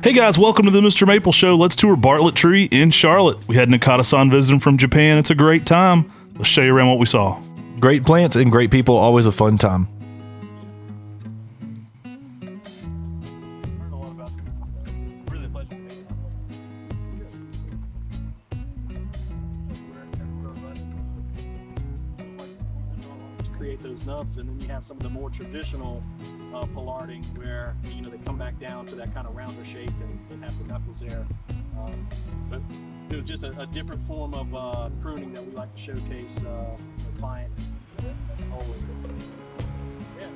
Hey guys, welcome to the MrMaple Show. Let's tour Bartlett Tree in Charlotte. We had Nakada-san visiting from Japan. It's a great time. Let's show you around what we saw. Great plants and great people, always a fun time. Create those nubs, and then you have some of the more traditional pollarding where they come back down to that kind of rounder shape and have the knuckles there. But it was just a different form of pruning that we like to showcase the clients. Always. Yeah.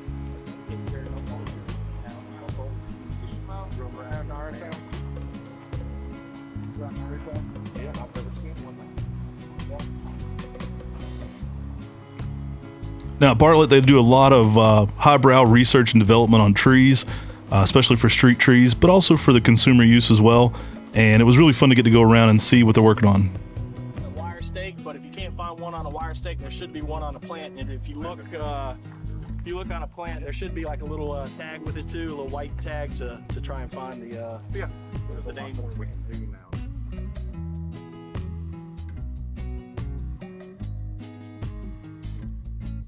Now, at Bartlett, they do a lot of highbrow research and development on trees, especially for street trees, but also for the consumer use as well. And it was really fun to get to go around and see what they're working on. A wire stake, but if you can't find one on a wire stake, there should be one on a plant. And if you look on a plant, there should be like a little tag with it too, a little white tag to try and find the name.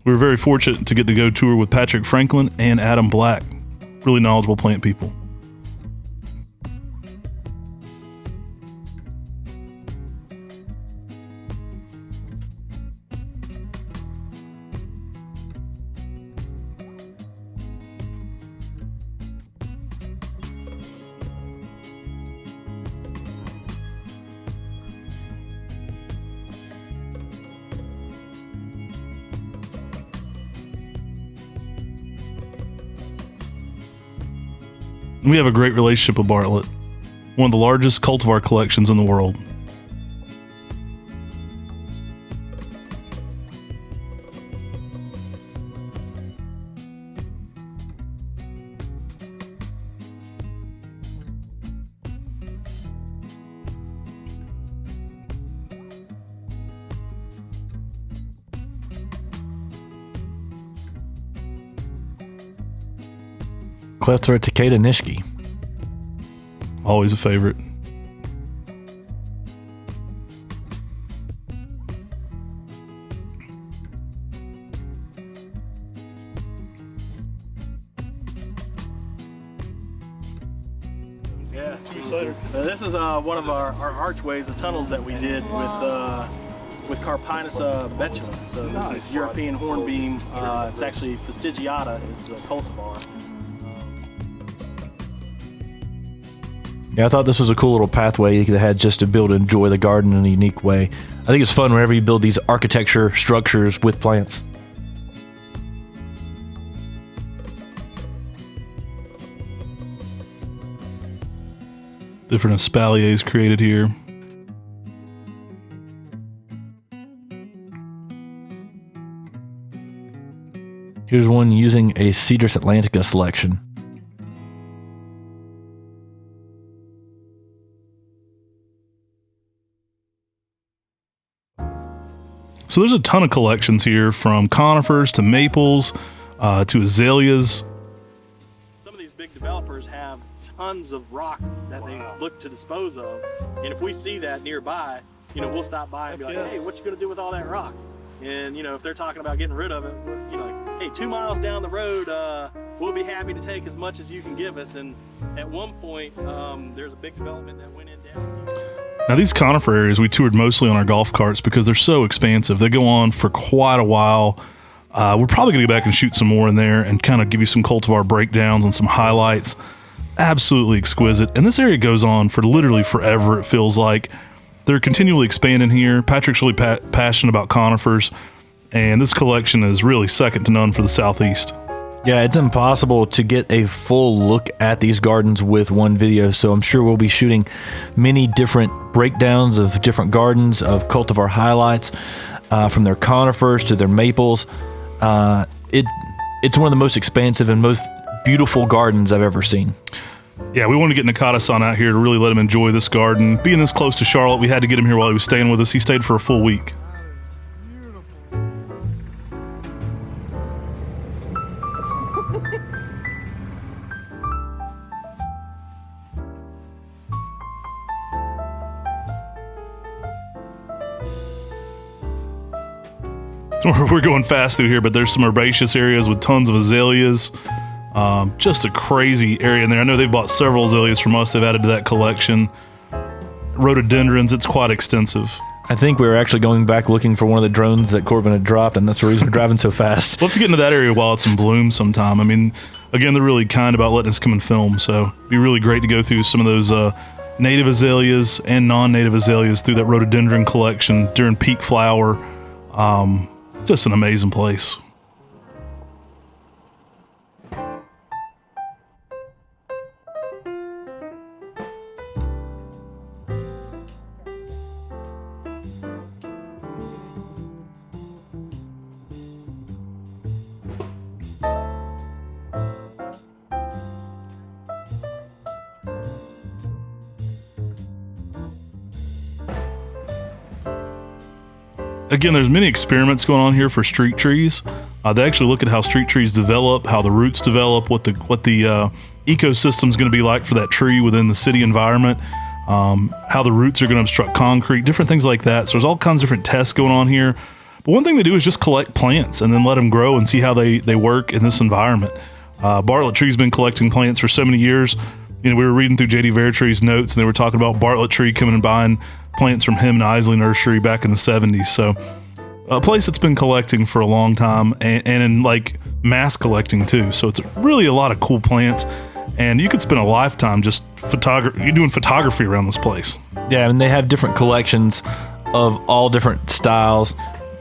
We were very fortunate to get to go tour with Patrick Franklin and Adam Black, really knowledgeable plant people. We have a great relationship with Bartlett, one of the largest cultivar collections in the world. Cleftra Takeda Nishiki. Always a favorite. Yeah, this is one of our archways, the tunnels that we did with Carpinus betulus. So this is European hornbeam. It's actually fastigiata is the cultivar. Yeah, I thought this was a cool little pathway they had just to be able to enjoy the garden in a unique way. I think it's fun whenever you build these architecture structures with plants. Different espaliers created here. Here's one using a Cedrus Atlantica selection. So there's a ton of collections here, from conifers to maples to azaleas. Some of these big developers have tons of rock that they look to dispose of, and if we see that nearby, we'll stop by and be like, hey, what you gonna do with all that rock? And if they're talking about getting rid of it, like, hey, 2 miles down the road, we'll be happy to take as much as you can give us. And at one point, there's a big development that went in down. Now, these conifer areas we toured mostly on our golf carts because they're so expansive. They go on for quite a while. We're probably going to go back and shoot some more in there and kind of give you some cultivar breakdowns and some highlights. Absolutely exquisite. And this area goes on for literally forever, it feels like. They're continually expanding here. Patrick's really passionate about conifers, and this collection is really second to none for the Southeast. Yeah, it's impossible to get a full look at these gardens with one video, so I'm sure we'll be shooting many different breakdowns of different gardens, of cultivar highlights, from their conifers to their maples. It's one of the most expansive and most beautiful gardens I've ever seen. Yeah, we wanted to get Nakada-san out here to really let him enjoy this garden. Being this close to Charlotte, we had to get him here while he was staying with us. He stayed for a full week. we're going fast through here, but there's some herbaceous areas with tons of azaleas. Just a crazy area in there. I know they've bought several azaleas from us. They've added to that collection. Rhododendrons, it's quite extensive. I think we were actually going back looking for one of the drones that Corbin had dropped, and that's the reason we're driving so fast. We'll have to get into that area while it's in bloom sometime. I mean, again, they're really kind about letting us come and film, so it'd be really great to go through some of those native azaleas and non-native azaleas through that rhododendron collection during peak flower. Just an amazing place. Again, there's many experiments going on here for street trees. They actually look at how street trees develop, how the roots develop, what the ecosystem is going to be like for that tree within the city environment, how the roots are going to obstruct concrete, different things like that. So there's all kinds of different tests going on here. But one thing they do is just collect plants and then let them grow and see how they work in this environment. Bartlett Tree's been collecting plants for so many years. You know, we were reading through J.D. Veritree's notes, and they were talking about Bartlett Tree coming and buying plants from him and Azalea Nursery back in the 70s. So a place that's been collecting for a long time and in like mass collecting too. So it's really a lot of cool plants, and you could spend a lifetime just doing photography around this place. Yeah, and they have different collections of all different styles.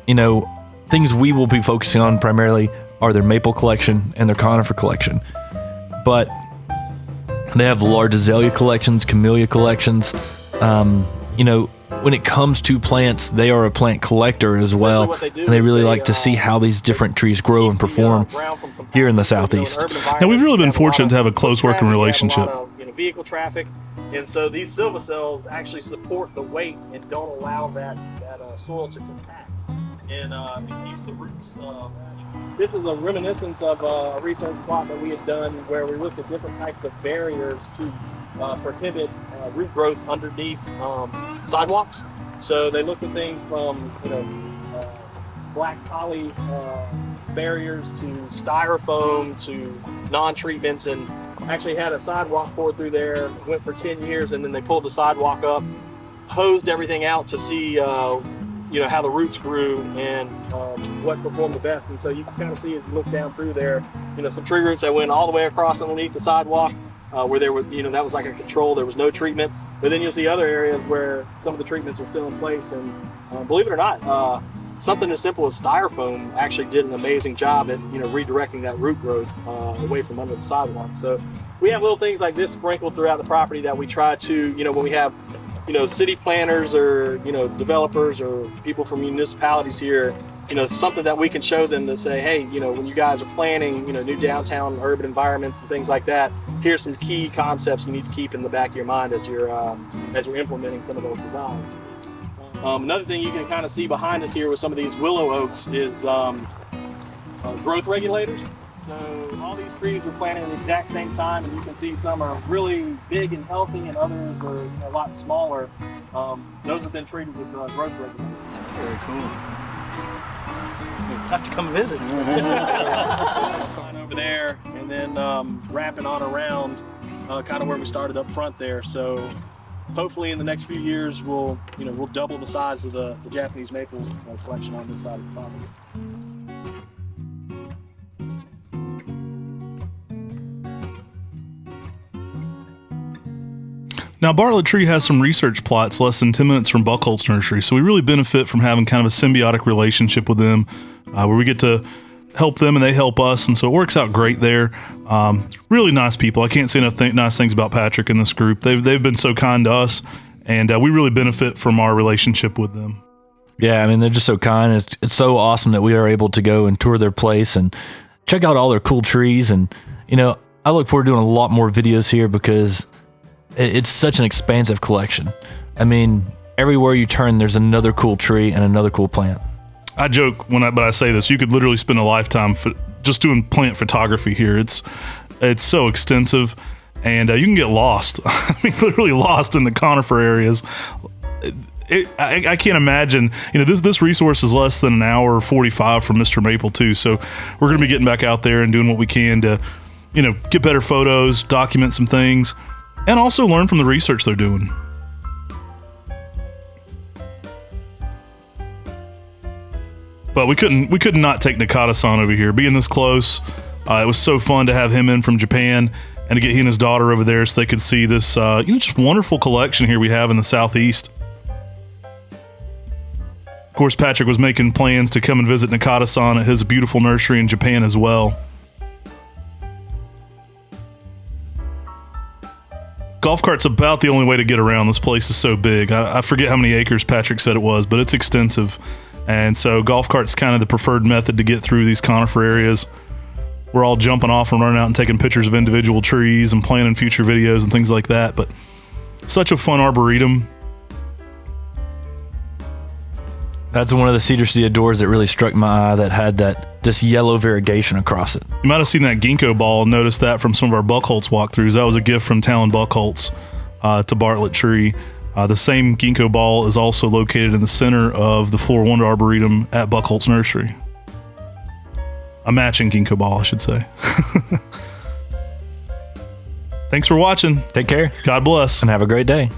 You know, things we will be focusing on primarily are their maple collection and their conifer collection. But they have large azalea collections, camellia collections. You know, when it comes to plants, they are a plant collector as well, and they really like to see how these different trees grow and perform here in the Southeast. Now, we've really been fortunate to have a close working relationship. Vehicle traffic, and so these silva-cells actually support the weight and don't allow that soil to compact, and it keeps the roots. This is a reminiscence of a research plot that we had done where we looked at different types of barriers to prohibit root growth underneath sidewalks. So they looked at things from black poly barriers to styrofoam to non-treatments, and actually had a sidewalk poured through there, went for 10 years, and then they pulled the sidewalk up, hosed everything out to see how the roots grew and what performed the best. And so you can kind of see as you look down through there, some tree roots that went all the way across underneath the sidewalk, where there was, that was like a control, there was no treatment. But then you'll see other areas where some of the treatments are still in place, and believe it or not, something as simple as styrofoam actually did an amazing job at redirecting that root growth away from under the sidewalk. So we have little things like this sprinkled throughout the property that we try to, when we have city planners or developers or people from municipalities here, something that we can show them to say, hey, when you guys are planning new downtown urban environments and things like that, here's some key concepts you need to keep in the back of your mind as you're implementing some of those designs. Another thing you can kind of see behind us here with some of these willow oaks is growth regulaters. So all these trees were planted at the exact same time, and you can see some are really big and healthy and others are a lot smaller. Those have been treated with growth regulators. That's very cool. We'll have to come visit. Sign over there, and then wrapping on around kind of where we started up front there. So hopefully in the next few years we'll double the size of the Japanese maple collection on this side of the property. Now, Bartlett Tree has some research plots less than 10 minutes from Buckholz Nursery, so we really benefit from having kind of a symbiotic relationship with them, where we get to help them and they help us, and so it works out great there. Really nice people. I can't say enough nice things about Patrick and this group. They've been so kind to us, and we really benefit from our relationship with them. Yeah, I mean, they're just so kind. It's so awesome that we are able to go and tour their place and check out all their cool trees. And, I look forward to doing a lot more videos here because it's such an expansive collection. I mean, everywhere you turn, there's another cool tree and another cool plant. I joke but I say this, you could literally spend a lifetime just doing plant photography here. It's so extensive, and you can get lost. I mean, literally lost in the conifer areas. I can't imagine. This resource is less than an hour 45 from MrMaple too. So we're going to be getting back out there and doing what we can to, get better photos, document some things, and also learn from the research they're doing. But we couldn't not take Nakada-san over here. Being this close, it was so fun to have him in from Japan and to get he and his daughter over there so they could see this just wonderful collection here we have in the Southeast. Of course, Patrick was making plans to come and visit Nakada-san at his beautiful nursery in Japan as well. Golf cart's about the only way to get around. This place is so big. I forget how many acres Patrick said it was, but it's extensive. And so golf cart's kind of the preferred method to get through these conifer areas. We're all jumping off and running out and taking pictures of individual trees and planning future videos and things like that. But such a fun arboretum. That's one of the Cedrus Atlanticas that really struck my eye, that had that just yellow variegation across it. You might have seen that ginkgo ball and noticed that from some of our Buckholz walkthroughs. That was a gift from Talon Buckholz to Bartlett Tree. The same ginkgo ball is also located in the center of the Flora Wonder Arboretum at Buckholz Nursery. A matching ginkgo ball, I should say. Thanks for watching. Take care. God bless. And have a great day.